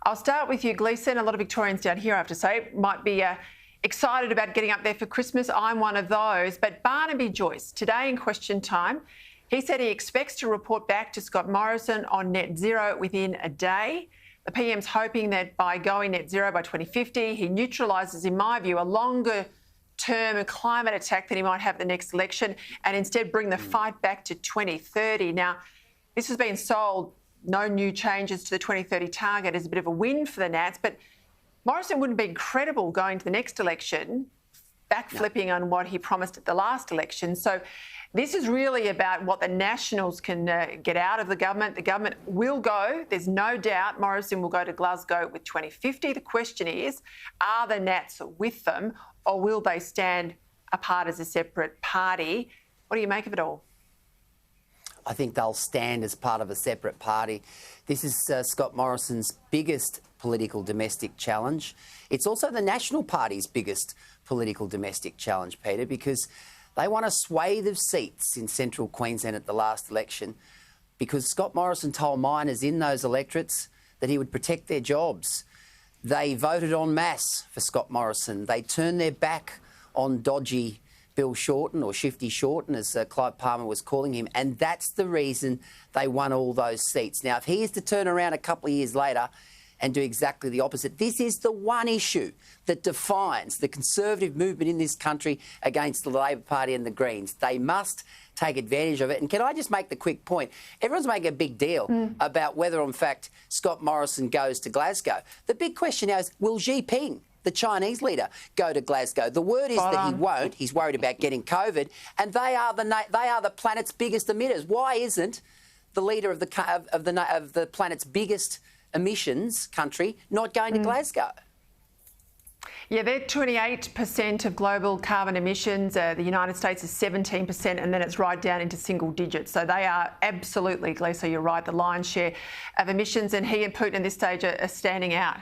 I'll start with you, Gleeson. A lot of Victorians down here, I have to say, might be excited about getting up there for Christmas. I'm one of those. But Barnaby Joyce, today in Question Time, he said he expects to report back to Scott Morrison on net zero within a day. The PM's hoping that by going net zero by 2050, he neutralises, in my view, a longer-term climate attack that he might have the next election and instead bring the fight back to 2030. Now, this has been sold, no new changes to the 2030 target, as a bit of a win for the Nats, but Morrison wouldn't be credible going to the next election, backflipping on what he promised at the last election. So this is really about what the Nationals can get out of the government. The government will go. There's no doubt Morrison will go to Glasgow with 2050. The question is, are the Nats with them or will they stand apart as a separate party? What do you make of it all? I think they'll stand as part of a separate party. This is Scott Morrison's biggest political domestic challenge. It's also the National Party's biggest political domestic challenge, Peter, because they won a swathe of seats in central Queensland at the last election because Scott Morrison told miners in those electorates that he would protect their jobs. They voted en masse for Scott Morrison. They turned their back on dodgy Bill Shorten, or Shifty Shorten, as Clive Palmer was calling him, and that's the reason they won all those seats. Now, if he is to turn around a couple of years later and do exactly the opposite, this is the one issue that defines the Conservative movement in this country against the Labor Party and the Greens. They must take advantage of it. And can I just make the quick point? Everyone's making a big deal about whether, in fact, Scott Morrison goes to Glasgow. The big question now is, will Xi Jinping, the Chinese leader, go to Glasgow? The word is that he won't. He's worried about getting COVID, and they are the planet's biggest emitters. Why isn't the leader of the planet's biggest emissions country not going to Glasgow? Yeah, they're 28% of global carbon emissions. The United States is 17%, and then it's right down into single digits. So they are absolutely, Gleeson, you're right, the lion's share of emissions, and he and Putin at this stage are standing out.